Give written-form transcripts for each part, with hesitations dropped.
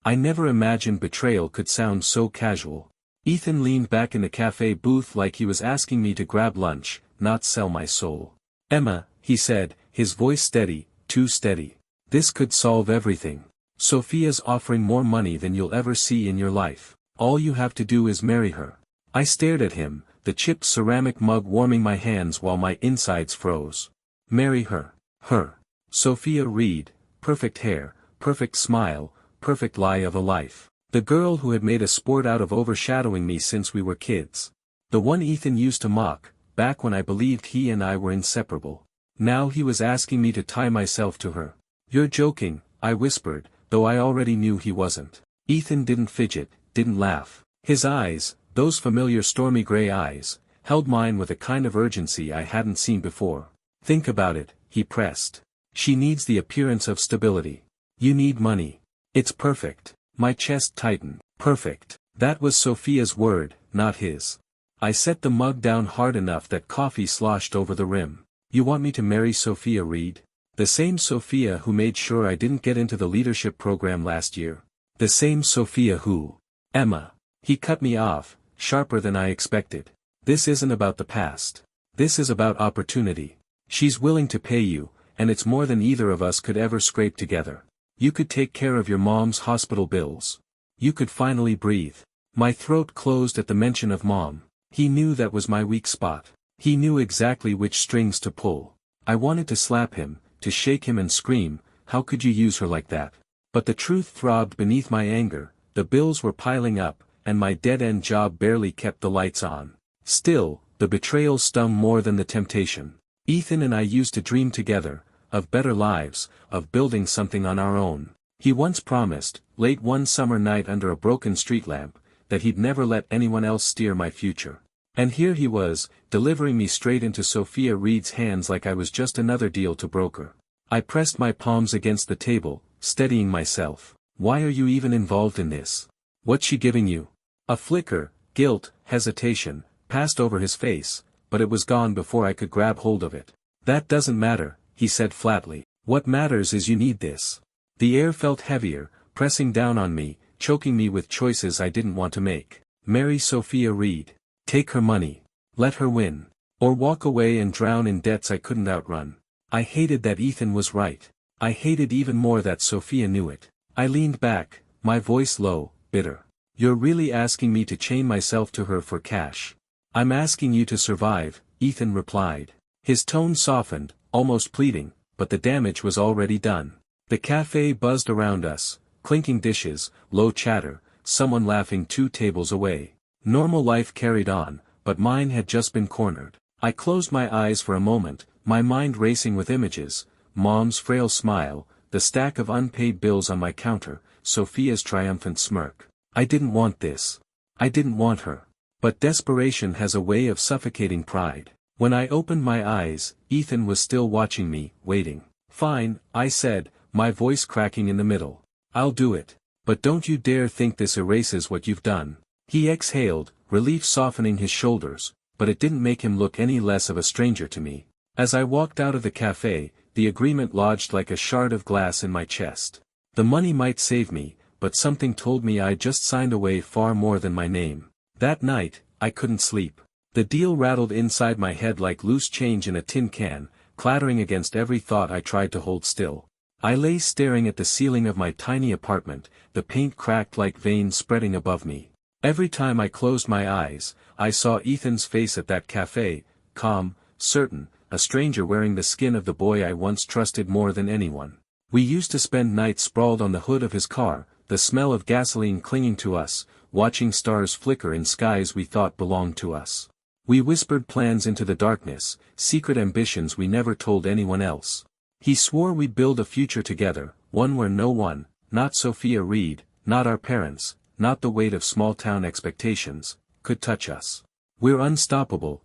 I never imagined betrayal could sound so casual. Ethan leaned back in the cafe booth like he was asking me to grab lunch, not sell my soul. Emma, he said, his voice steady, too steady. This could solve everything. Sophia's offering more money than you'll ever see in your life. All you have to do is marry her. I stared at him, the chipped ceramic mug warming my hands while my insides froze. Marry her. Her. Sophia Reed, perfect hair, perfect smile, perfect lie of a life. The girl who had made a sport out of overshadowing me since we were kids. The one Ethan used to mock, back when I believed he and I were inseparable. Now he was asking me to tie myself to her. You're joking, I whispered, though I already knew he wasn't. Ethan didn't fidget, didn't laugh. His eyes, those familiar stormy gray eyes, held mine with a kind of urgency I hadn't seen before. Think about it, he pressed. She needs the appearance of stability. You need money. It's perfect. My chest tightened. Perfect. That was Sophia's word, not his. I set the mug down hard enough that coffee sloshed over the rim. You want me to marry Sophia Reed? The same Sophia who made sure I didn't get into the leadership program last year. The same Sophia who... Emma. He cut me off, sharper than I expected. This isn't about the past. This is about opportunity. She's willing to pay you, and it's more than either of us could ever scrape together. You could take care of your mom's hospital bills. You could finally breathe. My throat closed at the mention of mom. He knew that was my weak spot. He knew exactly which strings to pull. I wanted to slap him, to shake him and scream, how could you use her like that? But the truth throbbed beneath my anger, the bills were piling up, and my dead-end job barely kept the lights on. Still, the betrayal stung more than the temptation. Ethan and I used to dream together, of better lives, of building something on our own. He once promised, late one summer night under a broken street lamp, that he'd never let anyone else steer my future. And here he was, delivering me straight into Sophia Reed's hands like I was just another deal to broker. I pressed my palms against the table, steadying myself. Why are you even involved in this? What's she giving you? A flicker, guilt, hesitation, passed over his face, but it was gone before I could grab hold of it. That doesn't matter, he said flatly. What matters is you need this. The air felt heavier, pressing down on me, choking me with choices I didn't want to make. Marry Sophia Reed. Take her money. Let her win. Or walk away and drown in debts I couldn't outrun. I hated that Ethan was right. I hated even more that Sophia knew it. I leaned back, my voice low, bitter. You're really asking me to chain myself to her for cash. I'm asking you to survive, Ethan replied. His tone softened, almost pleading, but the damage was already done. The cafe buzzed around us, clinking dishes, low chatter, someone laughing 2 tables away. Normal life carried on, but mine had just been cornered. I closed my eyes for a moment, my mind racing with images, Mom's frail smile, the stack of unpaid bills on my counter, Sophia's triumphant smirk. I didn't want this. I didn't want her. But desperation has a way of suffocating pride. When I opened my eyes, Ethan was still watching me, waiting. Fine, I said, my voice cracking in the middle. I'll do it. But don't you dare think this erases what you've done. He exhaled, relief softening his shoulders, but it didn't make him look any less of a stranger to me. As I walked out of the cafe, the agreement lodged like a shard of glass in my chest. The money might save me, but something told me I'd just signed away far more than my name. That night, I couldn't sleep. The deal rattled inside my head like loose change in a tin can, clattering against every thought I tried to hold still. I lay staring at the ceiling of my tiny apartment, the paint cracked like veins spreading above me. Every time I closed my eyes, I saw Ethan's face at that cafe, calm, certain, a stranger wearing the skin of the boy I once trusted more than anyone. We used to spend nights sprawled on the hood of his car, the smell of gasoline clinging to us, watching stars flicker in skies we thought belonged to us. We whispered plans into the darkness, secret ambitions we never told anyone else. He swore we'd build a future together, one where no one, not Sophia Reed, not our parents, not the weight of small-town expectations, could touch us. We're unstoppable,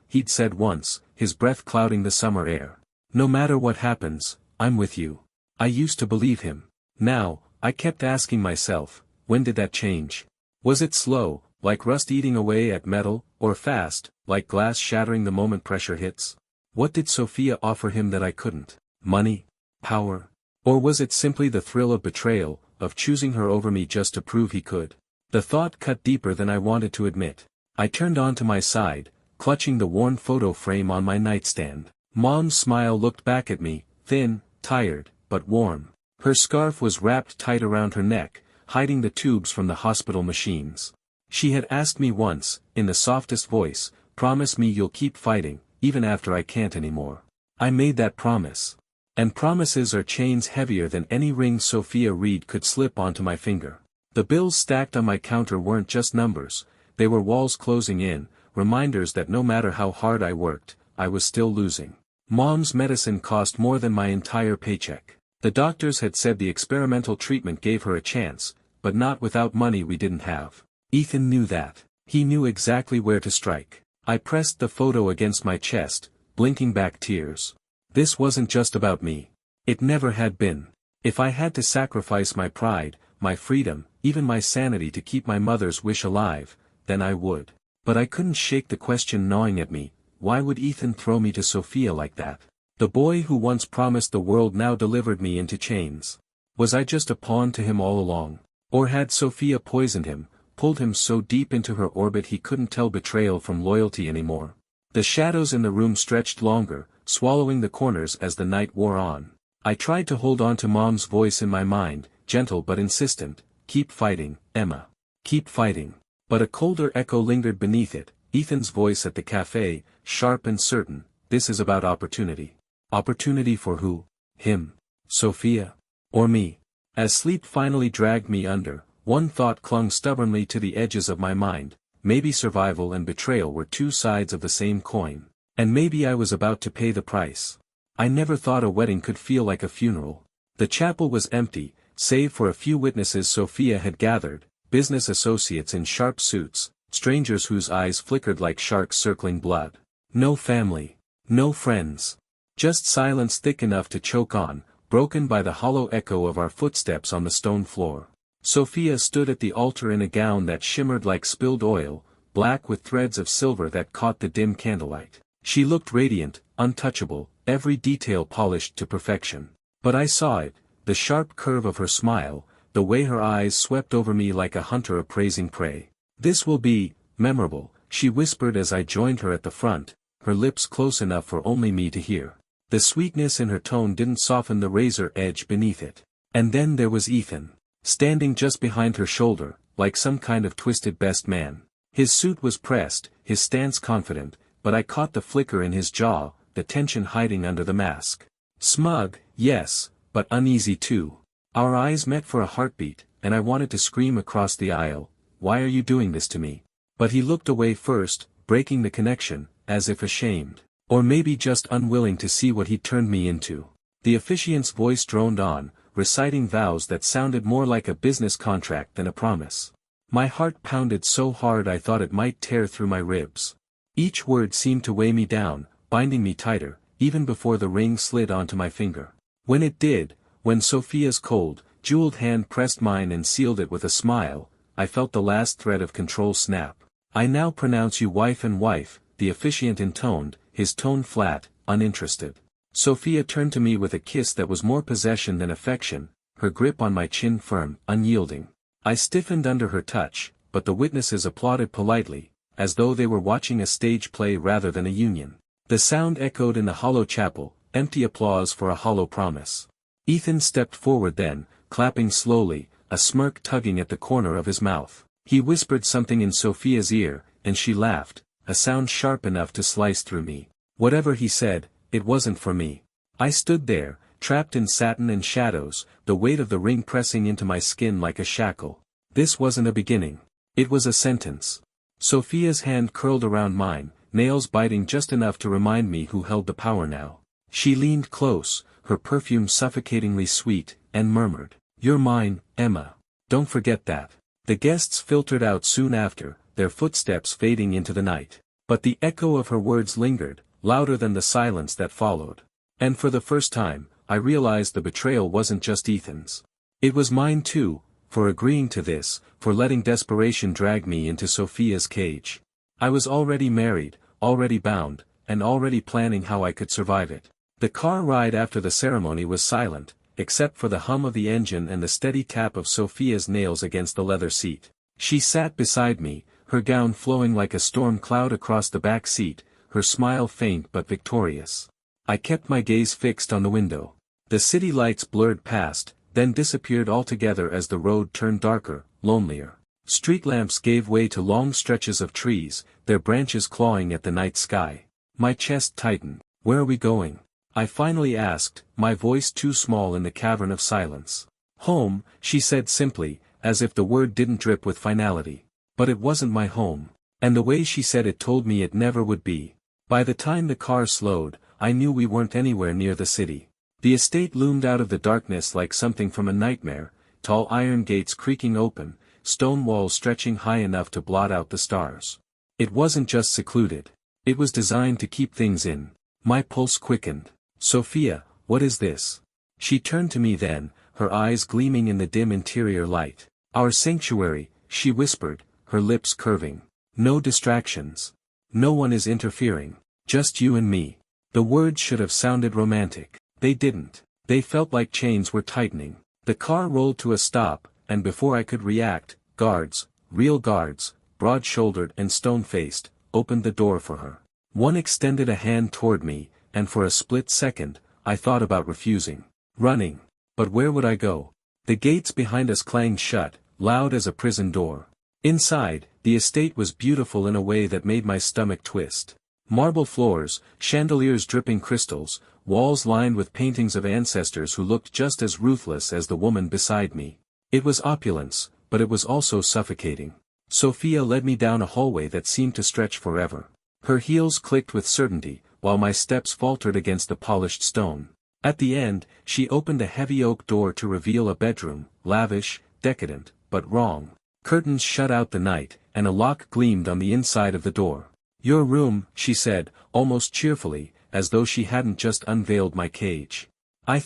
he'd said once, his breath clouding the summer air. No matter what happens, I'm with you. I used to believe him. Now, I kept asking myself, when did that change? Was it slow, like rust eating away at metal, or fast, like glass shattering the moment pressure hits? What did Sophia offer him that I couldn't? Money? Power? Or was it simply the thrill of betrayal, of choosing her over me just to prove he could. The thought cut deeper than I wanted to admit. I turned onto my side, clutching the worn photo frame on my nightstand. Mom's smile looked back at me, thin, tired, but warm. Her scarf was wrapped tight around her neck, hiding the tubes from the hospital machines. She had asked me once, in the softest voice, "Promise me you'll keep fighting, even after I can't anymore." I made that promise. And promises are chains heavier than any ring Sophia Reed could slip onto my finger. The bills stacked on my counter weren't just numbers, they were walls closing in, reminders that no matter how hard I worked, I was still losing. Mom's medicine cost more than my entire paycheck. The doctors had said the experimental treatment gave her a chance, but not without money we didn't have. Ethan knew that. He knew exactly where to strike. I pressed the photo against my chest, blinking back tears. This wasn't just about me. It never had been. If I had to sacrifice my pride, my freedom, even my sanity to keep my mother's wish alive, then I would. But I couldn't shake the question gnawing at me, why would Ethan throw me to Sophia like that? The boy who once promised the world now delivered me into chains. Was I just a pawn to him all along? Or had Sophia poisoned him, pulled him so deep into her orbit he couldn't tell betrayal from loyalty anymore? The shadows in the room stretched longer, swallowing the corners as the night wore on. I tried to hold on to Mom's voice in my mind, gentle but insistent, "Keep fighting, Emma. Keep fighting." But a colder echo lingered beneath it, Ethan's voice at the cafe, sharp and certain, "This is about opportunity." Opportunity for who? Him? Sophia? Or me? As sleep finally dragged me under, one thought clung stubbornly to the edges of my mind, maybe survival and betrayal were two sides of the same coin. And maybe I was about to pay the price. I never thought a wedding could feel like a funeral. The chapel was empty, save for a few witnesses Sophia had gathered, business associates in sharp suits, strangers whose eyes flickered like sharks circling blood. No family. No friends. Just silence thick enough to choke on, broken by the hollow echo of our footsteps on the stone floor. Sophia stood at the altar in a gown that shimmered like spilled oil, black with threads of silver that caught the dim candlelight. She looked radiant, untouchable, every detail polished to perfection. But I saw it, the sharp curve of her smile, the way her eyes swept over me like a hunter appraising prey. "This will be memorable," she whispered as I joined her at the front, her lips close enough for only me to hear. The sweetness in her tone didn't soften the razor edge beneath it. And then there was Ethan, standing just behind her shoulder, like some kind of twisted best man. His suit was pressed, his stance confident, but I caught the flicker in his jaw, the tension hiding under the mask. Smug, yes, but uneasy too. Our eyes met for a heartbeat, and I wanted to scream across the aisle, "Why are you doing this to me?" But he looked away first, breaking the connection, as if ashamed. Or maybe just unwilling to see what he'd turned me into. The officiant's voice droned on, reciting vows that sounded more like a business contract than a promise. My heart pounded so hard I thought it might tear through my ribs. Each word seemed to weigh me down, binding me tighter, even before the ring slid onto my finger. When it did, when Sophia's cold, jeweled hand pressed mine and sealed it with a smile, I felt the last thread of control snap. "I now pronounce you wife and wife," the officiant intoned, his tone flat, uninterested. Sophia turned to me with a kiss that was more possession than affection, her grip on my chin firm, unyielding. I stiffened under her touch, but the witnesses applauded politely, as though they were watching a stage play rather than a union. The sound echoed in the hollow chapel, empty applause for a hollow promise. Ethan stepped forward then, clapping slowly, a smirk tugging at the corner of his mouth. He whispered something in Sophia's ear, and she laughed, a sound sharp enough to slice through me. Whatever he said, it wasn't for me. I stood there, trapped in satin and shadows, the weight of the ring pressing into my skin like a shackle. This wasn't a beginning. It was a sentence. Sophia's hand curled around mine, nails biting just enough to remind me who held the power now. She leaned close, her perfume suffocatingly sweet, and murmured, "You're mine, Emma. Don't forget that." The guests filtered out soon after, their footsteps fading into the night. But the echo of her words lingered, louder than the silence that followed. And for the first time, I realized the betrayal wasn't just Ethan's. It was mine too, for agreeing to this, for letting desperation drag me into Sophia's cage. I was already married, already bound, and already planning how I could survive it. The car ride after the ceremony was silent, except for the hum of the engine and the steady tap of Sophia's nails against the leather seat. She sat beside me, her gown flowing like a storm cloud across the back seat, her smile faint but victorious. I kept my gaze fixed on the window. The city lights blurred past, then disappeared altogether as the road turned darker, lonelier. Street lamps gave way to long stretches of trees, their branches clawing at the night sky. My chest tightened. "Where are we going?" I finally asked, my voice too small in the cavern of silence. "Home," she said simply, as if the word didn't drip with finality. But it wasn't my home. And the way she said it told me it never would be. By the time the car slowed, I knew we weren't anywhere near the city. The estate loomed out of the darkness like something from a nightmare, tall iron gates creaking open, stone walls stretching high enough to blot out the stars. It wasn't just secluded. It was designed to keep things in. My pulse quickened. "Sophia, what is this?" She turned to me then, her eyes gleaming in the dim interior light. "Our sanctuary," she whispered, her lips curving. "No distractions. No one is interfering. Just you and me." The words should have sounded romantic. They didn't. They felt like chains were tightening. The car rolled to a stop, and before I could react, guards, real guards, broad-shouldered and stone-faced, opened the door for her. One extended a hand toward me, and for a split second, I thought about refusing. Running. But where would I go? The gates behind us clanged shut, loud as a prison door. Inside, the estate was beautiful in a way that made my stomach twist. Marble floors, chandeliers dripping crystals, walls lined with paintings of ancestors who looked just as ruthless as the woman beside me. It was opulence, but it was also suffocating. Sophia led me down a hallway that seemed to stretch forever. Her heels clicked with certainty, while my steps faltered against the polished stone. At the end, she opened a heavy oak door to reveal a bedroom, lavish, decadent, but wrong. Curtains shut out the night, and a lock gleamed on the inside of the door. "Your room," she said, almost cheerfully, as though she hadn't just unveiled my cage. I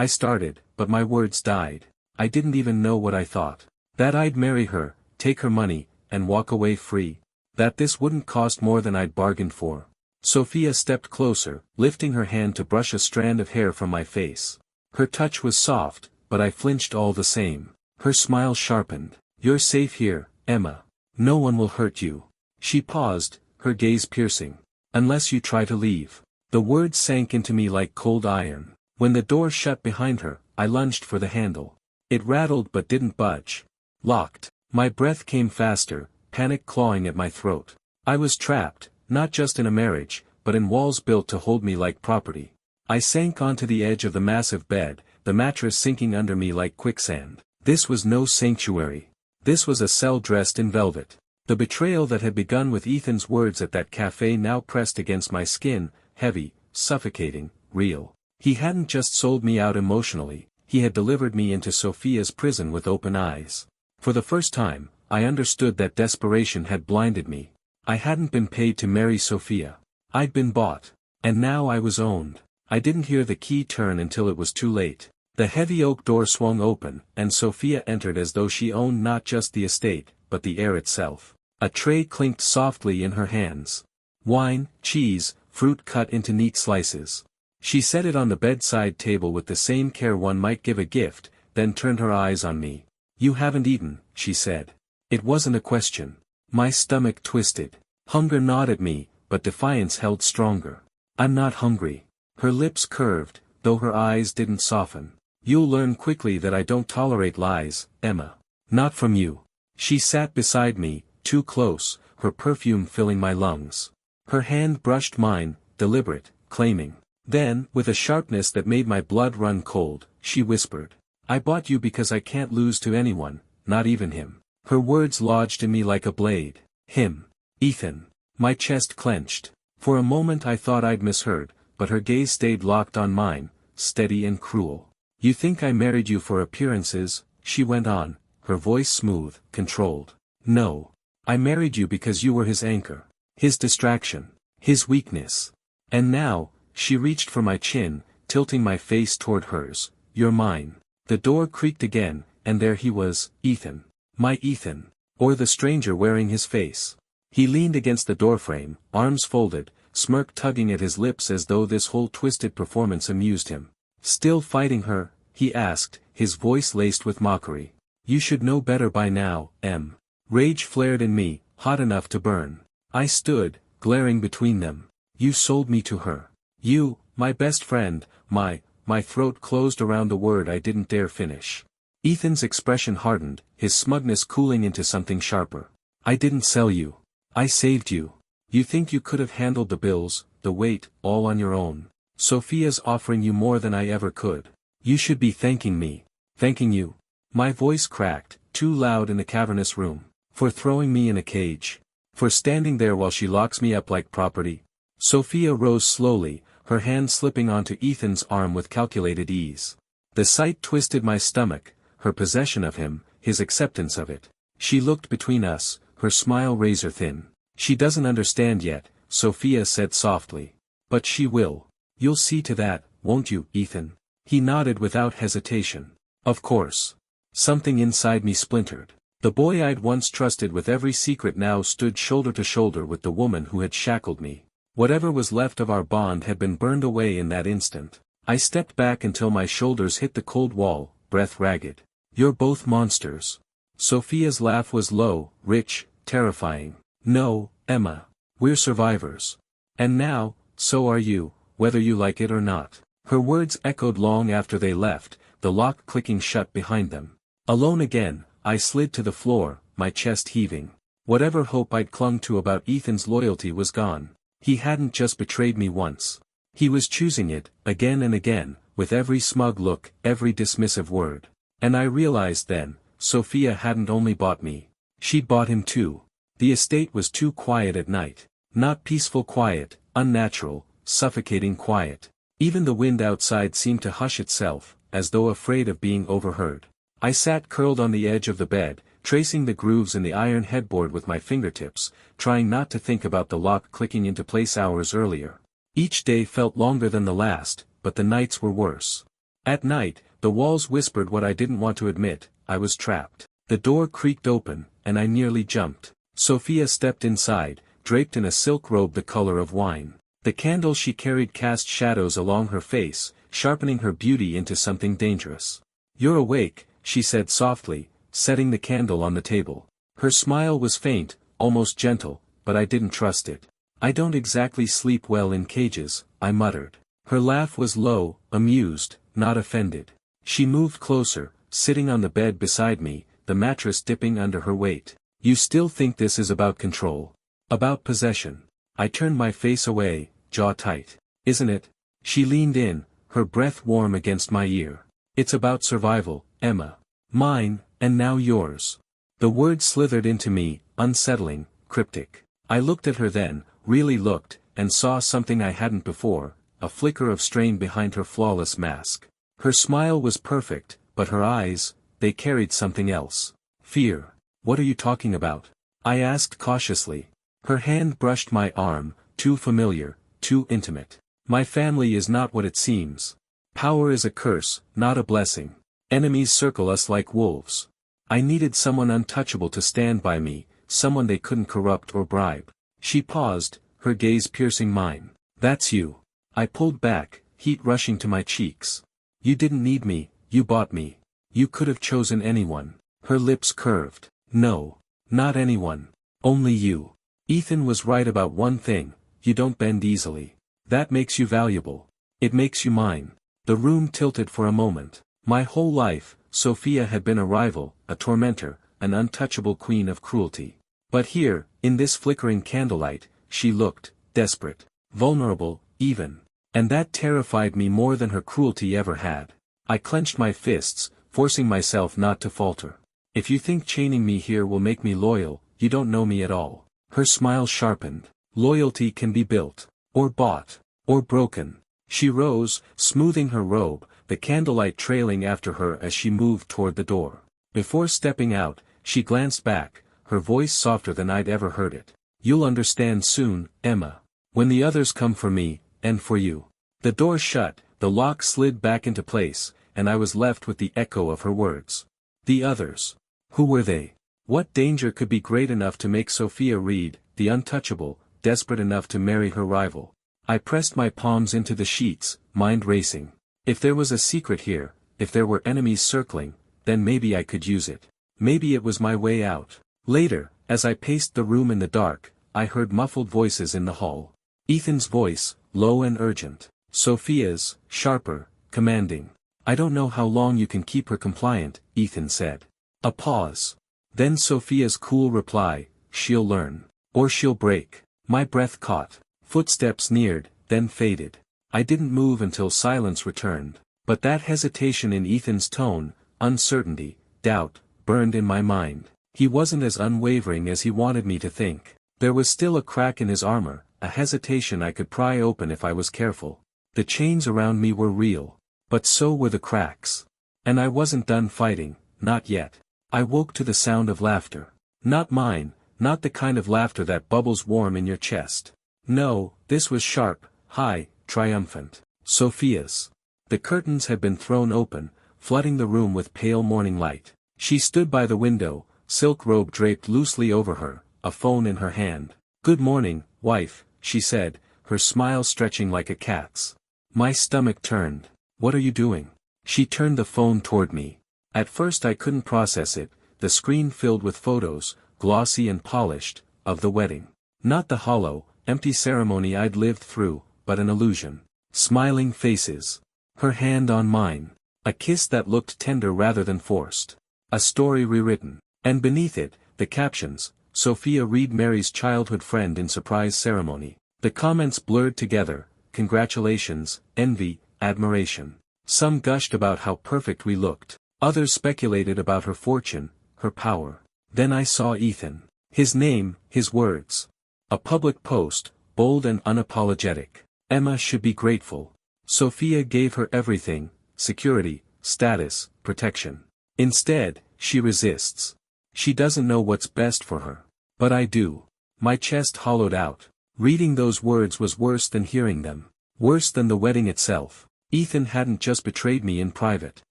started, but my words died. I didn't even know what I thought. That I'd marry her, take her money, and walk away free. That this wouldn't cost more than I'd bargained for. Sophia stepped closer, lifting her hand to brush a strand of hair from my face. Her touch was soft, but I flinched all the same. Her smile sharpened. "You're safe here, Emma. No one will hurt you." She paused, her gaze piercing. "Unless you try to leave." The words sank into me like cold iron. When the door shut behind her, I lunged for the handle. It rattled but didn't budge. Locked. My breath came faster, panic clawing at my throat. I was trapped, not just in a marriage, but in walls built to hold me like property. I sank onto the edge of the massive bed, the mattress sinking under me like quicksand. This was no sanctuary. This was a cell dressed in velvet. The betrayal that had begun with Ethan's words at that cafe now pressed against my skin, heavy, suffocating, real. He hadn't just sold me out emotionally, he had delivered me into Sophia's prison with open eyes. For the first time, I understood that desperation had blinded me. I hadn't been paid to marry Sophia. I'd been bought. And now I was owned. I didn't hear the key turn until it was too late. The heavy oak door swung open, and Sophia entered as though she owned not just the estate, but the air itself. A tray clinked softly in her hands. Wine, cheese, fruit cut into neat slices. She set it on the bedside table with the same care one might give a gift, then turned her eyes on me. "You haven't eaten," she said. It wasn't a question. My stomach twisted. Hunger gnawed at me, but defiance held stronger. "I'm not hungry." Her lips curved, though her eyes didn't soften. "You'll learn quickly that I don't tolerate lies, Emma. Not from you." She sat beside me, too close, her perfume filling my lungs. Her hand brushed mine, deliberate, claiming. Then, with a sharpness that made my blood run cold, she whispered, "I bought you because I can't lose to anyone, not even him." Her words lodged in me like a blade. Him. Ethan. My chest clenched. For a moment I thought I'd misheard, but her gaze stayed locked on mine, steady and cruel. "You think I married you for appearances," she went on, her voice smooth, controlled. "No. I married you because you were his anchor. His distraction. His weakness. And now," she reached for my chin, tilting my face toward hers, "you're mine." The door creaked again, and there he was, Ethan. My Ethan. Or the stranger wearing his face. He leaned against the doorframe, arms folded, smirk tugging at his lips as though this whole twisted performance amused him. "Still fighting her, he asked, his voice laced with mockery. You should know better by now, Em. Rage flared in me, hot enough to burn. I stood, glaring between them. You sold me to her. You, my best friend, my throat closed around the word I didn't dare finish. Ethan's expression hardened, his smugness cooling into something sharper. I didn't sell you. I saved you. You think you could have handled the bills, the weight, all on your own. Sophia's offering you more than I ever could. You should be thanking me. Thanking you. My voice cracked, too loud in a cavernous room. For throwing me in a cage. For standing there while she locks me up like property. Sophia rose slowly, her hand slipping onto Ethan's arm with calculated ease. The sight twisted my stomach, her possession of him, his acceptance of it. She looked between us, her smile razor thin. She doesn't understand yet, Sophia said softly. But she will. You'll see to that, won't you, Ethan? He nodded without hesitation. Of course. Something inside me splintered. The boy I'd once trusted with every secret now stood shoulder to shoulder with the woman who had shackled me. Whatever was left of our bond had been burned away in that instant. I stepped back until my shoulders hit the cold wall, breath ragged. You're both monsters. Sophia's laugh was low, rich, terrifying. No, Emma. We're survivors. And now, so are you, whether you like it or not. Her words echoed long after they left, the lock clicking shut behind them. Alone again, I slid to the floor, my chest heaving. Whatever hope I'd clung to about Ethan's loyalty was gone. He hadn't just betrayed me once. He was choosing it, again and again, with every smug look, every dismissive word. And I realized then, Sophia hadn't only bought me. She'd bought him too. The estate was too quiet at night. Not peaceful quiet, unnatural, suffocating quiet. Even the wind outside seemed to hush itself, as though afraid of being overheard. I sat curled on the edge of the bed, tracing the grooves in the iron headboard with my fingertips, trying not to think about the lock clicking into place hours earlier. Each day felt longer than the last, but the nights were worse. At night, the walls whispered what I didn't want to admit, I was trapped. The door creaked open, and I nearly jumped. Sophia stepped inside, draped in a silk robe the color of wine. The candle she carried cast shadows along her face, sharpening her beauty into something dangerous. You're awake, she said softly, setting the candle on the table. Her smile was faint, almost gentle, but I didn't trust it. I don't exactly sleep well in cages, I muttered. Her laugh was low, amused, not offended. She moved closer, sitting on the bed beside me, the mattress dipping under her weight. You still think this is about control? About possession? I turned my face away, jaw tight. Isn't it? She leaned in, her breath warm against my ear. It's about survival, Emma. Mine, and now yours. The words slithered into me, unsettling, cryptic. I looked at her then, really looked, and saw something I hadn't before, a flicker of strain behind her flawless mask. Her smile was perfect, but her eyes, they carried something else. Fear. What are you talking about? I asked cautiously. Her hand brushed my arm, too familiar, too intimate. My family is not what it seems. Power is a curse, not a blessing. Enemies circle us like wolves. I needed someone untouchable to stand by me, someone they couldn't corrupt or bribe. She paused, her gaze piercing mine. That's you. I pulled back, heat rushing to my cheeks. You didn't need me, you bought me. You could have chosen anyone. Her lips curved. No. Not anyone. Only you. Ethan was right about one thing, you don't bend easily. That makes you valuable. It makes you mine. The room tilted for a moment. My whole life, Sophia had been a rival, a tormentor, an untouchable queen of cruelty. But here, in this flickering candlelight, she looked, desperate, vulnerable, even. And that terrified me more than her cruelty ever had. I clenched my fists, forcing myself not to falter. If you think chaining me here will make me loyal, you don't know me at all. Her smile sharpened. Loyalty can be built, or bought, or broken. She rose, smoothing her robe, the candlelight trailing after her as she moved toward the door. Before stepping out, she glanced back, her voice softer than I'd ever heard it. You'll understand soon, Emma. When the others come for me, and for you. The door shut, the lock slid back into place, and I was left with the echo of her words. The others. Who were they? What danger could be great enough to make Sophia Reed, the untouchable, desperate enough to marry her rival? I pressed my palms into the sheets, mind racing. If there was a secret here, if there were enemies circling, then maybe I could use it. Maybe it was my way out. Later, as I paced the room in the dark, I heard muffled voices in the hall. Ethan's voice, low and urgent. Sophia's, sharper, commanding. "I don't know how long you can keep her compliant," Ethan said. A pause. Then Sophia's cool reply, "She'll learn. Or she'll break." My breath caught. Footsteps neared, then faded. I didn't move until silence returned. But that hesitation in Ethan's tone, uncertainty, doubt, burned in my mind. He wasn't as unwavering as he wanted me to think. There was still a crack in his armor, a hesitation I could pry open if I was careful. The chains around me were real. But so were the cracks. And I wasn't done fighting, not yet. I woke to the sound of laughter. Not mine, not the kind of laughter that bubbles warm in your chest. No, this was sharp, high, triumphant. Sophia's. The curtains had been thrown open, flooding the room with pale morning light. She stood by the window, silk robe draped loosely over her, a phone in her hand. "Good morning, wife," she said, her smile stretching like a cat's. My stomach turned. "What are you doing?" She turned the phone toward me. At first I couldn't process it, the screen filled with photos, glossy and polished, of the wedding. Not the hollow, empty ceremony I'd lived through, but an illusion. Smiling faces. Her hand on mine. A kiss that looked tender rather than forced. A story rewritten. And beneath it, the captions, "Sophia Reed marries childhood friend in surprise ceremony." The comments blurred together, congratulations, envy, admiration. Some gushed about how perfect we looked. Others speculated about her fortune, her power. Then I saw Ethan. His name, his words. A public post, bold and unapologetic. "Emma should be grateful. Sophia gave her everything, security, status, protection. Instead, she resists. She doesn't know what's best for her. But I do." My chest hollowed out. Reading those words was worse than hearing them. Worse than the wedding itself. Ethan hadn't just betrayed me in private.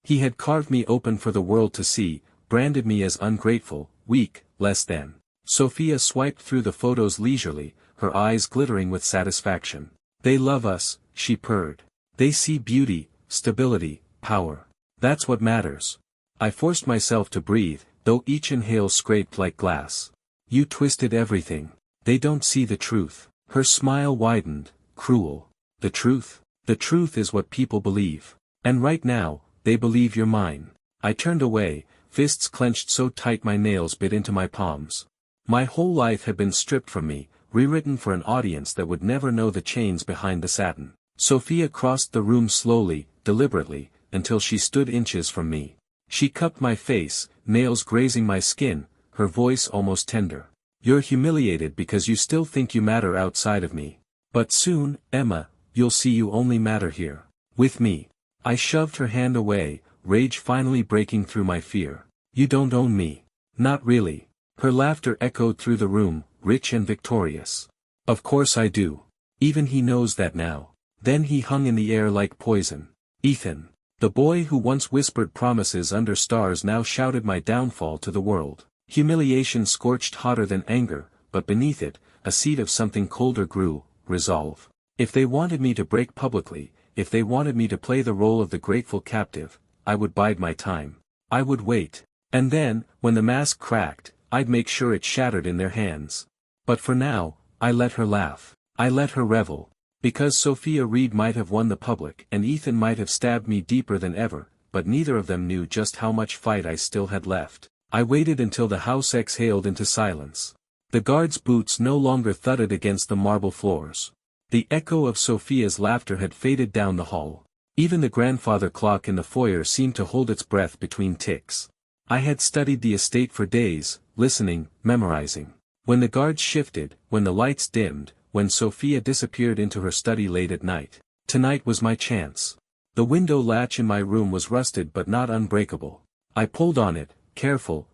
He had carved me open for the world to see, branded me as ungrateful, weak, less than. Sophia swiped through the photos leisurely, her eyes glittering with satisfaction. "They love us," she purred. "They see beauty, stability, power. That's what matters." I forced myself to breathe, though each inhale scraped like glass. "You twisted everything. They don't see the truth." Her smile widened, cruel. "The truth? The truth is what people believe. And right now, they believe you're mine." I turned away, fists clenched so tight my nails bit into my palms. My whole life had been stripped from me, rewritten for an audience that would never know the chains behind the satin. Sophia crossed the room slowly, deliberately, until she stood inches from me. She cupped my face, nails grazing my skin, her voice almost tender. "You're humiliated because you still think you matter outside of me. But soon, Emma, you'll see you only matter here. With me." I shoved her hand away, rage finally breaking through my fear. "You don't own me." "Not really." Her laughter echoed through the room, rich and victorious. "Of course I do. Even he knows that now." Then he hung in the air like poison. Ethan. The boy who once whispered promises under stars now shouted my downfall to the world. Humiliation scorched hotter than anger, but beneath it, a seed of something colder grew, resolve. If they wanted me to break publicly, if they wanted me to play the role of the grateful captive, I would bide my time. I would wait. And then, when the mask cracked, I'd make sure it shattered in their hands. But for now, I let her laugh. I let her revel. Because Sophia Reed might have won the public and Ethan might have stabbed me deeper than ever, but neither of them knew just how much fight I still had left. I waited until the house exhaled into silence. The guards' boots no longer thudded against the marble floors. The echo of Sophia's laughter had faded down the hall. Even the grandfather clock in the foyer seemed to hold its breath between ticks. I had studied the estate for days, listening, memorizing. When the guards shifted, when the lights dimmed, when Sophia disappeared into her study late at night. Tonight was my chance. The window latch in my room was rusted but not unbreakable. I pulled on it, careful,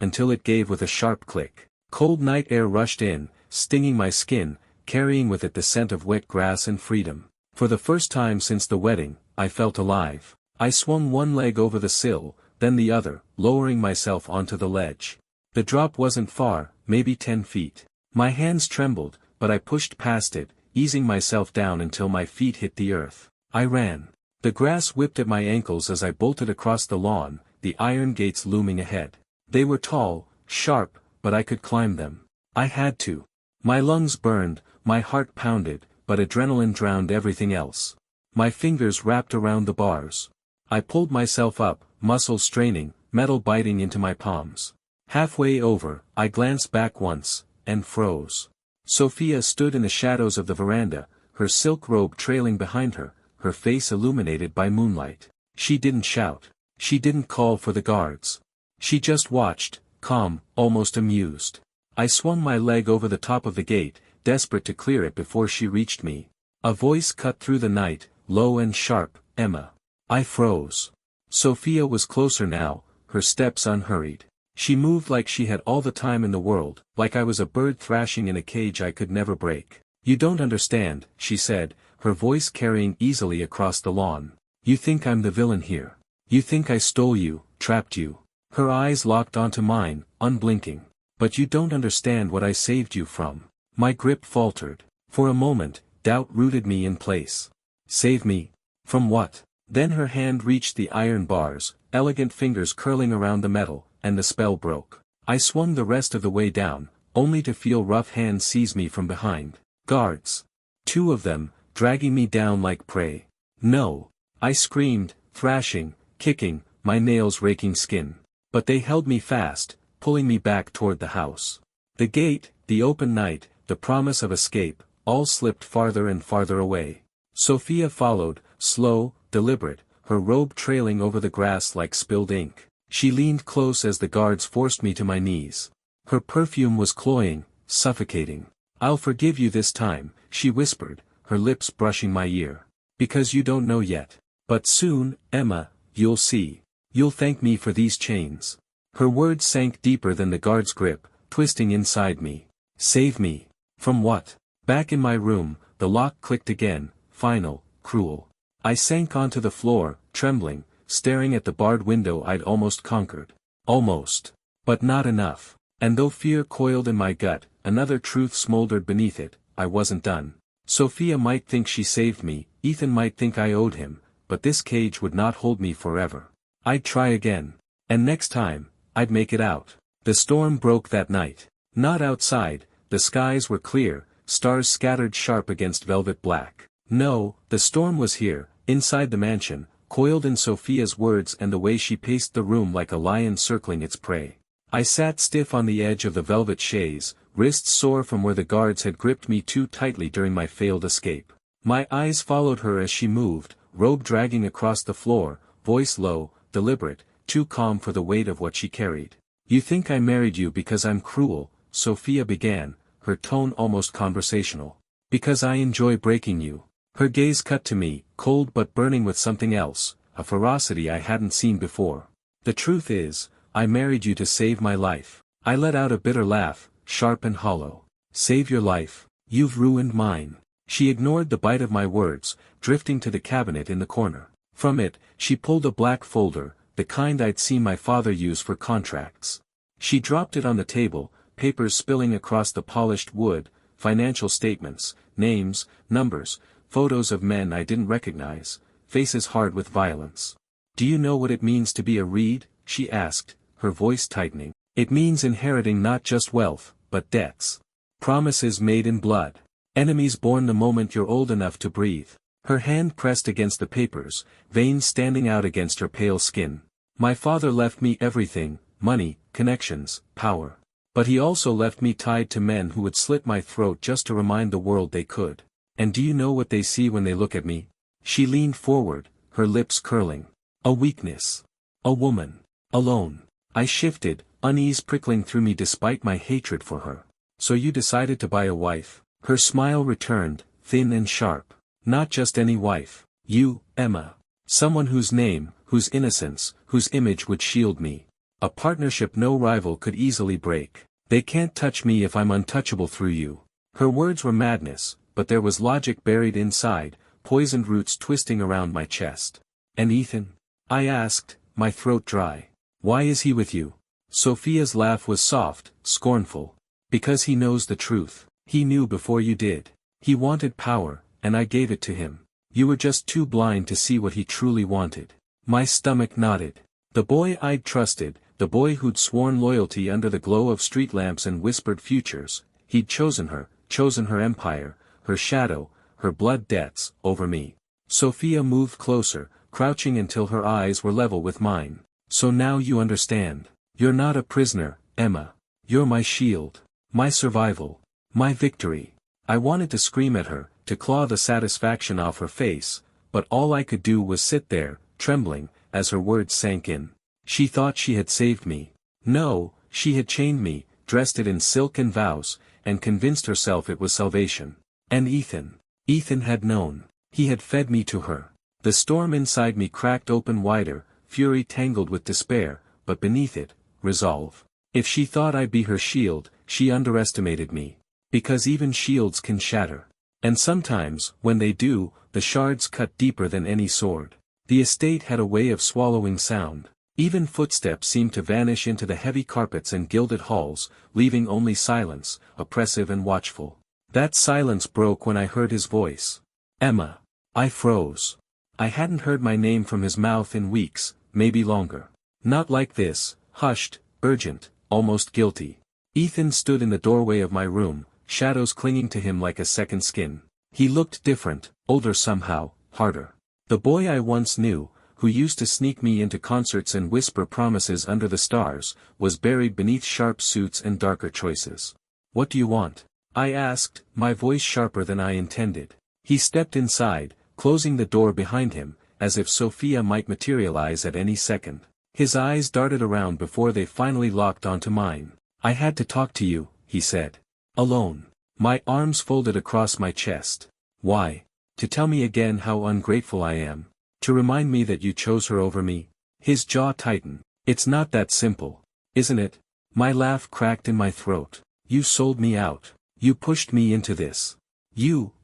until it gave with a sharp click. Cold night air rushed in, stinging my skin, carrying with it the scent of wet grass and freedom. For the first time since the wedding, I felt alive. I swung one leg over the sill, then the other, lowering myself onto the ledge. The drop wasn't far, maybe 10 feet. My hands trembled, but I pushed past it, easing myself down until my feet hit the earth. I ran. The grass whipped at my ankles as I bolted across the lawn, the iron gates looming ahead. They were tall, sharp, but I could climb them. I had to. My lungs burned, my heart pounded, but adrenaline drowned everything else. My fingers wrapped around the bars. I pulled myself up, muscles straining, metal biting into my palms. Halfway over, I glanced back once, and froze. Sophia stood in the shadows of the veranda, her silk robe trailing behind her, her face illuminated by moonlight. She didn't shout. She didn't call for the guards. She just watched, calm, almost amused. I swung my leg over the top of the gate, desperate to clear it before she reached me. A voice cut through the night, low and sharp, "Emma." I froze. Sophia was closer now, her steps unhurried. She moved like she had all the time in the world, like I was a bird thrashing in a cage I could never break. "You don't understand," she said, her voice carrying easily across the lawn. "You think I'm the villain here. You think I stole you, trapped you." Her eyes locked onto mine, unblinking. "But you don't understand what I saved you from." My grip faltered. For a moment, doubt rooted me in place. Save me? From what? Then her hand reached the iron bars, elegant fingers curling around the metal, and the spell broke. I swung the rest of the way down, only to feel rough hands seize me from behind. Guards. 2 of them, dragging me down like prey. "No!" I screamed, thrashing, kicking, my nails raking skin. But they held me fast, pulling me back toward the house. The gate, the open night, the promise of escape, all slipped farther and farther away. Sophia followed, slow, deliberate, her robe trailing over the grass like spilled ink. She leaned close as the guards forced me to my knees. Her perfume was cloying, suffocating. "I'll forgive you this time," she whispered, her lips brushing my ear. "Because you don't know yet. But soon, Emma, you'll see. You'll thank me for these chains." Her words sank deeper than the guard's grip, twisting inside me. Save me. From what? Back in my room, the lock clicked again, final, cruel. I sank onto the floor, trembling, staring at the barred window I'd almost conquered. Almost. But not enough. And though fear coiled in my gut, another truth smoldered beneath it: I wasn't done. Sophia might think she saved me, Ethan might think I owed him, but this cage would not hold me forever. I'd try again. And next time, I'd make it out. The storm broke that night. Not outside, the skies were clear, stars scattered sharp against velvet black. No, the storm was here, inside the mansion, coiled in Sophia's words and the way she paced the room like a lion circling its prey. I sat stiff on the edge of the velvet chaise, wrists sore from where the guards had gripped me too tightly during my failed escape. My eyes followed her as she moved, robe dragging across the floor, voice low, deliberate, too calm for the weight of what she carried. "You think I married you because I'm cruel," Sophia began, her tone almost conversational. "Because I enjoy breaking you." Her gaze cut to me, cold but burning with something else, a ferocity I hadn't seen before. "The truth is, I married you to save my life." I let out a bitter laugh, sharp and hollow. "Save your life? You've ruined mine." She ignored the bite of my words, drifting to the cabinet in the corner. From it, she pulled a black folder, the kind I'd seen my father use for contracts. She dropped it on the table, papers spilling across the polished wood, financial statements, names, numbers, photos of men I didn't recognize, faces hard with violence. "Do you know what it means to be a Reed?" she asked, her voice tightening. "It means inheriting not just wealth, but debts. Promises made in blood. Enemies born the moment you're old enough to breathe." Her hand pressed against the papers, veins standing out against her pale skin. "My father left me everything, money, connections, power. But he also left me tied to men who would slit my throat just to remind the world they could. And do you know what they see when they look at me?" She leaned forward, her lips curling. "A weakness. A woman. Alone." I shifted, unease prickling through me despite my hatred for her. "So you decided to buy a wife?" Her smile returned, thin and sharp. "Not just any wife. You, Emma. Someone whose name, whose innocence, whose image would shield me. A partnership no rival could easily break. They can't touch me if I'm untouchable through you." Her words were madness, but there was logic buried inside, poisoned roots twisting around my chest. "And Ethan?" I asked, my throat dry. "Why is he with you?" Sophia's laugh was soft, scornful. "Because he knows the truth. He knew before you did. He wanted power, and I gave it to him. You were just too blind to see what he truly wanted. My stomach nodded. The boy I'd trusted, the boy who'd sworn loyalty under the glow of street lamps and whispered futures, he'd chosen her empire, her shadow, her blood debts, over me. Sophia moved closer, crouching until her eyes were level with mine. So now you understand. You're not a prisoner, Emma. You're my shield. My survival. My victory. I wanted to scream at her, to claw the satisfaction off her face, but all I could do was sit there, trembling, as her words sank in. She thought she had saved me. No, she had chained me, dressed it in silk and vows, and convinced herself it was salvation. And Ethan had known. He had fed me to her. The storm inside me cracked open wider, fury tangled with despair, but beneath it, resolve. If she thought I'd be her shield, she underestimated me. Because even shields can shatter. And sometimes, when they do, the shards cut deeper than any sword. The estate had a way of swallowing sound. Even footsteps seemed to vanish into the heavy carpets and gilded halls, leaving only silence, oppressive and watchful. That silence broke when I heard his voice. Emma. I froze. I hadn't heard my name from his mouth in weeks, maybe longer. Not like this, hushed, urgent, almost guilty. Ethan stood in the doorway of my room, shadows clinging to him like a second skin. He looked different, older somehow, harder. The boy I once knew, who used to sneak me into concerts and whisper promises under the stars, was buried beneath sharp suits and darker choices. What do you want? I asked, my voice sharper than I intended. He stepped inside, closing the door behind him, as if Sophia might materialize at any second. His eyes darted around before they finally locked onto mine. I had to talk to you, he said. Alone. My arms folded across my chest. Why? To tell me again how ungrateful I am. To remind me that you chose her over me. His jaw tightened. It's not that simple, isn't it? My laugh cracked in my throat. You sold me out. You pushed me into this.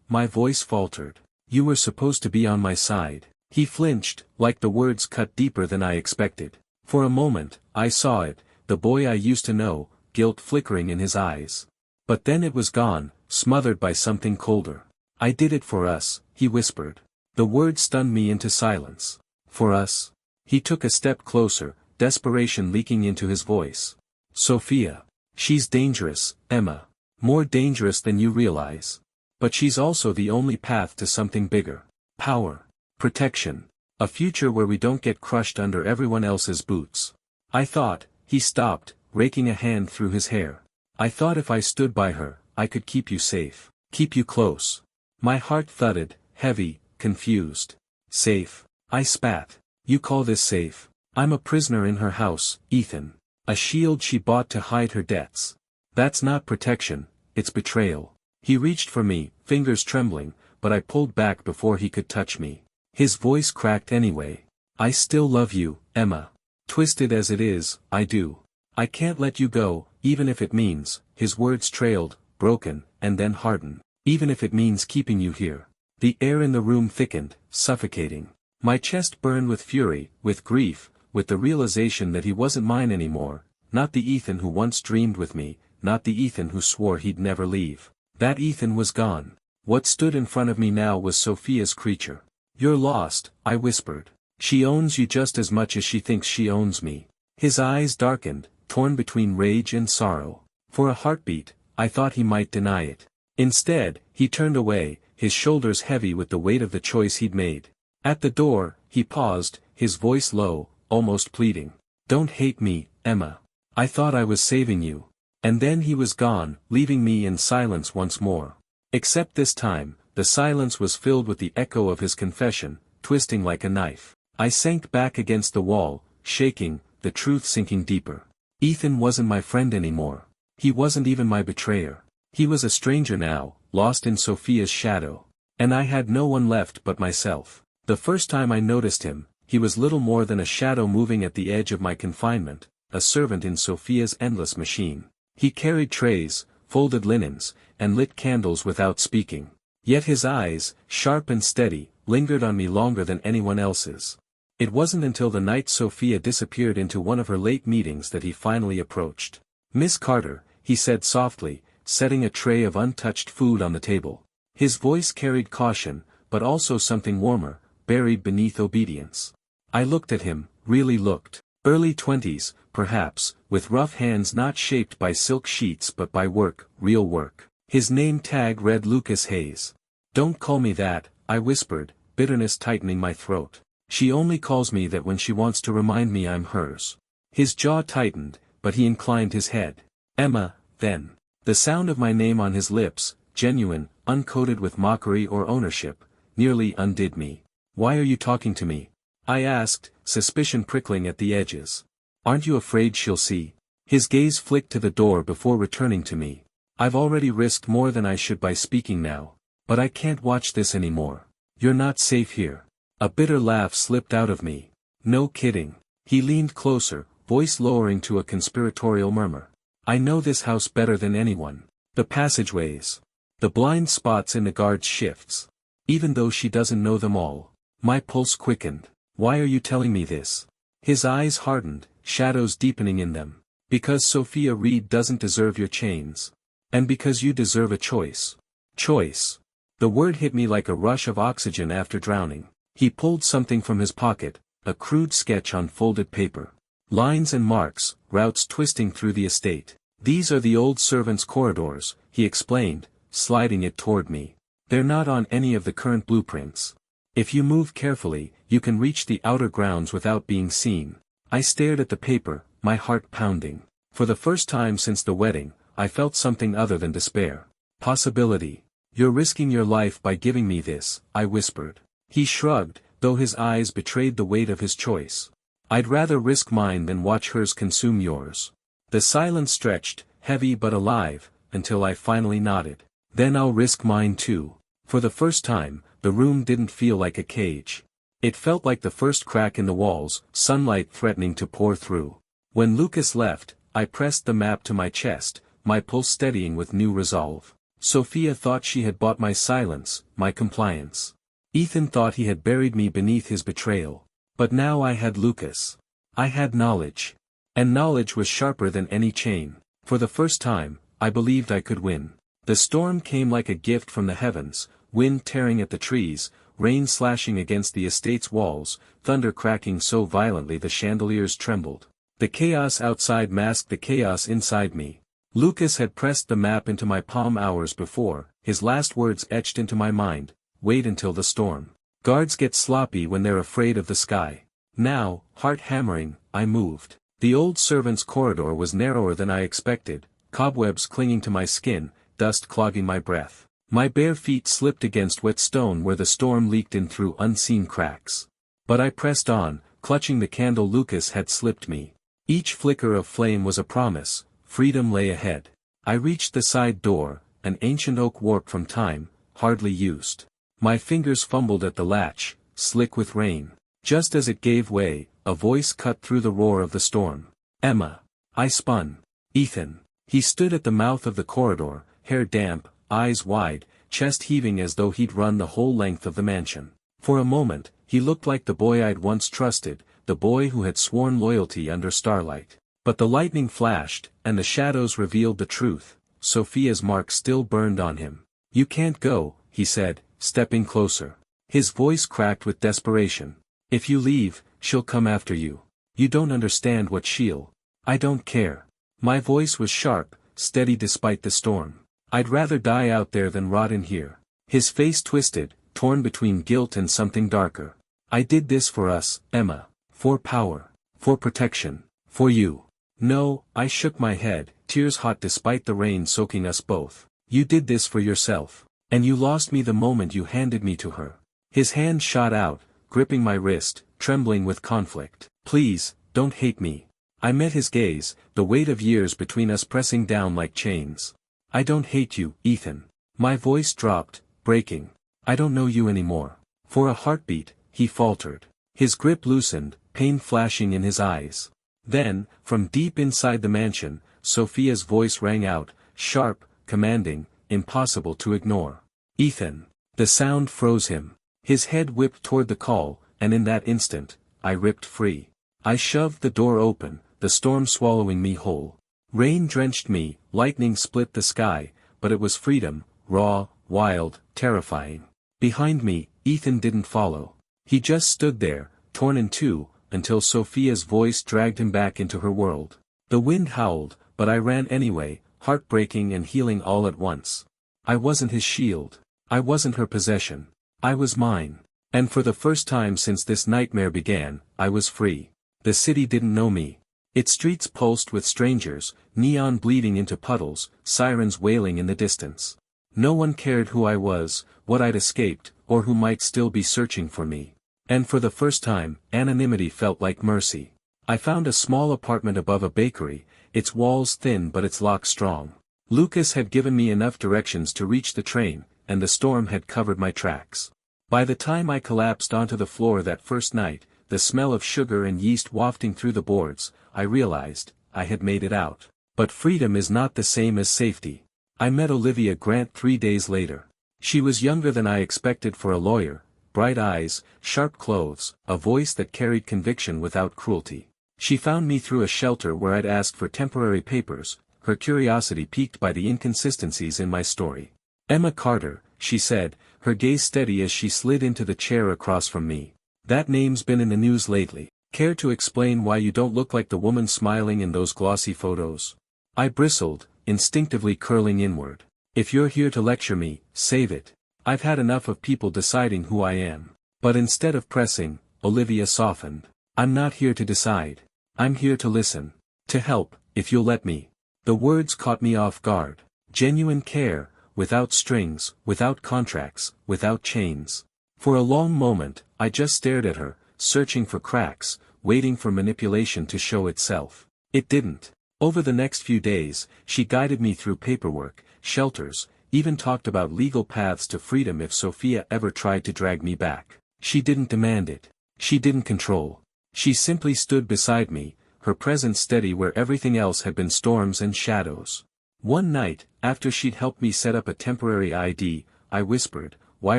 My voice faltered. You were supposed to be on my side. He flinched, like the words cut deeper than I expected. For a moment, I saw it, the boy I used to know, guilt flickering in his eyes. But then it was gone, smothered by something colder. I did it for us, he whispered. The words stunned me into silence. For us? He took a step closer, desperation leaking into his voice. Sophia. She's dangerous, Emma. More dangerous than you realize. But she's also the only path to something bigger. Power. Protection. A future where we don't get crushed under everyone else's boots. I thought. He stopped, raking a hand through his hair. I thought if I stood by her, I could keep you safe. Keep you close. My heart thudded, heavy, confused. Safe. I spat. You call this safe? I'm a prisoner in her house, Ethan. A shield she bought to hide her debts. That's not protection, it's betrayal. He reached for me, fingers trembling, but I pulled back before he could touch me. His voice cracked anyway. I still love you, Emma. Twisted as it is, I do. I can't let you go, even if it means, his words trailed, broken, and then hardened. Even if it means keeping you here. The air in the room thickened, suffocating. My chest burned with fury, with grief, with the realization that he wasn't mine anymore, not the Ethan who once dreamed with me, not the Ethan who swore he'd never leave. That Ethan was gone. What stood in front of me now was Sophia's creature. You're lost, I whispered. She owns you just as much as she thinks she owns me. His eyes darkened, torn between rage and sorrow. For a heartbeat, I thought he might deny it. Instead, he turned away, his shoulders heavy with the weight of the choice he'd made. At the door, he paused, his voice low, almost pleading. Don't hate me, Emma. I thought I was saving you. And then he was gone, leaving me in silence once more. Except this time, the silence was filled with the echo of his confession, twisting like a knife. I sank back against the wall, shaking, the truth sinking deeper. Ethan wasn't my friend anymore. He wasn't even my betrayer. He was a stranger now, lost in Sophia's shadow. And I had no one left but myself. The first time I noticed him, he was little more than a shadow moving at the edge of my confinement, a servant in Sophia's endless machine. He carried trays, folded linens, and lit candles without speaking. Yet his eyes, sharp and steady, lingered on me longer than anyone else's. It wasn't until the night Sophia disappeared into one of her late meetings that he finally approached. Miss Carter, he said softly, setting a tray of untouched food on the table. His voice carried caution, but also something warmer, buried beneath obedience. I looked at him, really looked. Early 20s, perhaps, with rough hands not shaped by silk sheets but by work, real work. His name tag read Lucas Hayes. "Don't call me that," I whispered, bitterness tightening my throat. "She only calls me that when she wants to remind me I'm hers." His jaw tightened, but he inclined his head. "Emma, then." The sound of my name on his lips, genuine, uncoated with mockery or ownership, nearly undid me. "Why are you talking to me?" I asked, suspicion prickling at the edges. "Aren't you afraid she'll see?" His gaze flicked to the door before returning to me. "I've already risked more than I should by speaking now. But I can't watch this anymore. You're not safe here." A bitter laugh slipped out of me. "No kidding." He leaned closer, voice lowering to a conspiratorial murmur. "I know this house better than anyone. The passageways. The blind spots in the guard's shifts. Even though she doesn't know them all." My pulse quickened. "Why are you telling me this?" His eyes hardened, shadows deepening in them. "Because Sophia Reed doesn't deserve your chains. And because you deserve a choice." Choice. The word hit me like a rush of oxygen after drowning. He pulled something from his pocket, a crude sketch on folded paper. Lines and marks, routes twisting through the estate. "These are the old servants' corridors," he explained, sliding it toward me. "They're not on any of the current blueprints. If you move carefully, you can reach the outer grounds without being seen." I stared at the paper, my heart pounding. For the first time since the wedding, I felt something other than despair. Possibility. "You're risking your life by giving me this," I whispered. He shrugged, though his eyes betrayed the weight of his choice. "I'd rather risk mine than watch hers consume yours." The silence stretched, heavy but alive, until I finally nodded. "Then I'll risk mine too." For the first time, the room didn't feel like a cage. It felt like the first crack in the walls, sunlight threatening to pour through. When Lucas left, I pressed the map to my chest, my pulse steadying with new resolve. Sophia thought she had bought my silence, my compliance. Ethan thought he had buried me beneath his betrayal. But now I had Lucas. I had knowledge. And knowledge was sharper than any chain. For the first time, I believed I could win. The storm came like a gift from the heavens, wind tearing at the trees, rain slashing against the estate's walls, thunder cracking so violently the chandeliers trembled. The chaos outside masked the chaos inside me. Lucas had pressed the map into my palm hours before, his last words etched into my mind: "Wait until the storm." Guards get sloppy when they're afraid of the sky. Now, heart hammering, I moved. The old servants' corridor was narrower than I expected, cobwebs clinging to my skin, dust clogging my breath. My bare feet slipped against wet stone where the storm leaked in through unseen cracks. But I pressed on, clutching the candle Lucas had slipped me. Each flicker of flame was a promise, freedom lay ahead. I reached the side door, an ancient oak warped from time, hardly used. My fingers fumbled at the latch, slick with rain. Just as it gave way, a voice cut through the roar of the storm. "Emma." I spun. Ethan. He stood at the mouth of the corridor, hair damp, eyes wide, chest heaving as though he'd run the whole length of the mansion. For a moment, he looked like the boy I'd once trusted, the boy who had sworn loyalty under starlight. But the lightning flashed, and the shadows revealed the truth. Sophia's mark still burned on him. "You can't go," he said, stepping closer. His voice cracked with desperation. "If you leave, she'll come after you. You don't understand what she'll." "I don't care." My voice was sharp, steady despite the storm. "I'd rather die out there than rot in here." His face twisted, torn between guilt and something darker. "I did this for us, Emma. For power. For protection. For you." "No," I shook my head, tears hot despite the rain soaking us both. "You did this for yourself. And you lost me the moment you handed me to her." His hand shot out, gripping my wrist, trembling with conflict. "Please, don't hate me." I met his gaze, the weight of years between us pressing down like chains. "I don't hate you, Ethan." My voice dropped, breaking. "I don't know you anymore." For a heartbeat, he faltered. His grip loosened, pain flashing in his eyes. Then, from deep inside the mansion, Sophia's voice rang out, sharp, commanding, impossible to ignore. "Ethan." The sound froze him. His head whipped toward the call, and in that instant, I ripped free. I shoved the door open, the storm swallowing me whole. Rain drenched me, lightning split the sky, but it was freedom, raw, wild, terrifying. Behind me, Ethan didn't follow. He just stood there, torn in two, until Sophia's voice dragged him back into her world. The wind howled, but I ran anyway, heartbreaking and healing all at once. I wasn't his shield. I wasn't her possession. I was mine. And for the first time since this nightmare began, I was free. The city didn't know me. Its streets pulsed with strangers, neon bleeding into puddles, sirens wailing in the distance. No one cared who I was, what I'd escaped, or who might still be searching for me. And for the first time, anonymity felt like mercy. I found a small apartment above a bakery, its walls thin but its lock strong. Lucas had given me enough directions to reach the train, and the storm had covered my tracks. By the time I collapsed onto the floor that first night, the smell of sugar and yeast wafting through the boards, I realized, I had made it out. But freedom is not the same as safety. I met Olivia Grant 3 days later. She was younger than I expected for a lawyer, bright eyes, sharp clothes, a voice that carried conviction without cruelty. She found me through a shelter where I'd asked for temporary papers, her curiosity piqued by the inconsistencies in my story. "Emma Carter," she said, her gaze steady as she slid into the chair across from me. "That name's been in the news lately. Care to explain why you don't look like the woman smiling in those glossy photos?" I bristled, instinctively curling inward. "If you're here to lecture me, save it. I've had enough of people deciding who I am." But instead of pressing, Olivia softened. "I'm not here to decide. I'm here to listen. To help, if you'll let me." The words caught me off guard. Genuine care, without strings, without contracts, without chains. For a long moment, I just stared at her, searching for cracks, waiting for manipulation to show itself. It didn't. Over the next few days, she guided me through paperwork, shelters, even talked about legal paths to freedom if Sophia ever tried to drag me back. She didn't demand it. She didn't control. She simply stood beside me, her presence steady where everything else had been storms and shadows. One night, after she'd helped me set up a temporary ID, I whispered, "Why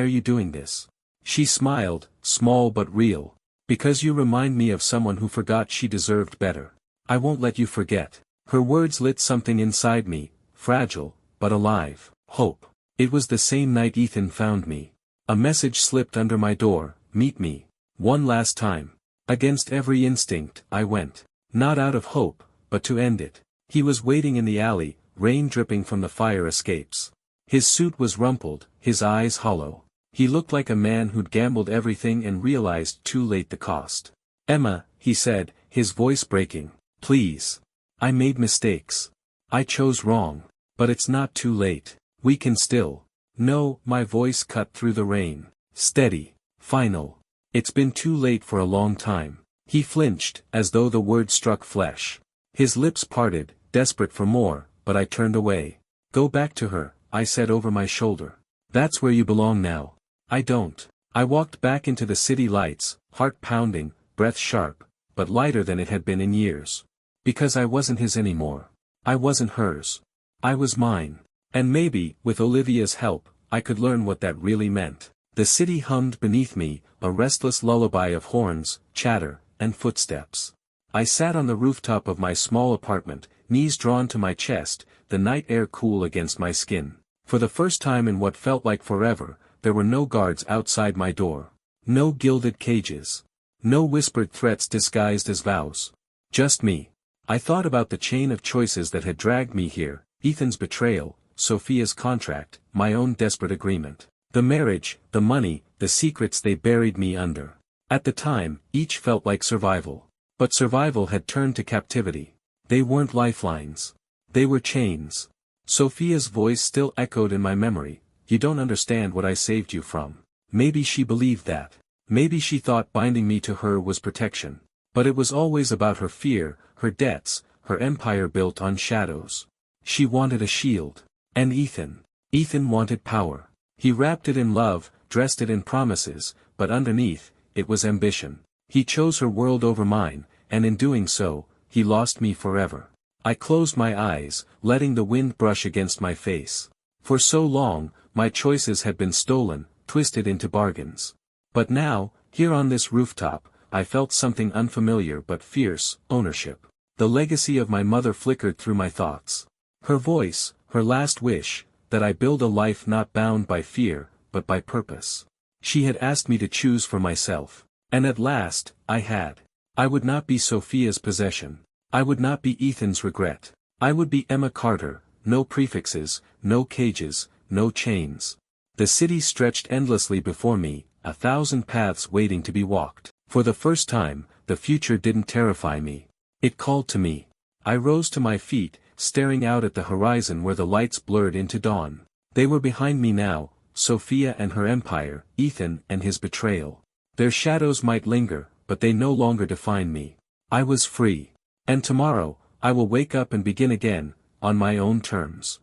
are you doing this?" She smiled, small but real. "Because you remind me of someone who forgot she deserved better. I won't let you forget." Her words lit something inside me, fragile, but alive. Hope. It was the same night Ethan found me. A message slipped under my door, "Meet me. One last time." Against every instinct, I went. Not out of hope, but to end it. He was waiting in the alley, rain dripping from the fire escapes. His suit was rumpled, his eyes hollow. He looked like a man who'd gambled everything and realized too late the cost. "Emma," he said, his voice breaking, "please. I made mistakes. I chose wrong. But it's not too late. We can still." "No," my voice cut through the rain. Steady. Final. "It's been too late for a long time." He flinched, as though the word struck flesh. His lips parted, desperate for more, but I turned away. "Go back to her," I said over my shoulder. "That's where you belong now." "I don't." I walked back into the city lights, heart pounding, breath sharp, but lighter than it had been in years. Because I wasn't his anymore. I wasn't hers. I was mine. And maybe, with Olivia's help, I could learn what that really meant. The city hummed beneath me, a restless lullaby of horns, chatter, and footsteps. I sat on the rooftop of my small apartment, knees drawn to my chest, the night air cool against my skin. For the first time in what felt like forever, there were no guards outside my door. No gilded cages. No whispered threats disguised as vows. Just me. I thought about the chain of choices that had dragged me here, Ethan's betrayal, Sophia's contract, my own desperate agreement. The marriage, the money, the secrets they buried me under. At the time, each felt like survival. But survival had turned to captivity. They weren't lifelines. They were chains. Sophia's voice still echoed in my memory, "You don't understand what I saved you from." Maybe she believed that. Maybe she thought binding me to her was protection. But it was always about her fear, her debts, her empire built on shadows. She wanted a shield. And Ethan. Ethan wanted power. He wrapped it in love, dressed it in promises, but underneath, it was ambition. He chose her world over mine, and in doing so, he lost me forever. I closed my eyes, letting the wind brush against my face. For so long, my choices had been stolen, twisted into bargains. But now, here on this rooftop, I felt something unfamiliar but fierce, ownership. The legacy of my mother flickered through my thoughts. Her voice, her last wish, that I build a life not bound by fear, but by purpose. She had asked me to choose for myself. And at last, I had. I would not be Sophia's possession. I would not be Ethan's regret. I would be Emma Carter, no prefixes, no cages, no chains. The city stretched endlessly before me, 1,000 paths waiting to be walked. For the first time, the future didn't terrify me. It called to me. I rose to my feet, staring out at the horizon where the lights blurred into dawn. They were behind me now, Sophia and her empire, Ethan and his betrayal. Their shadows might linger, but they no longer defined me. I was free. And tomorrow, I will wake up and begin again, on my own terms.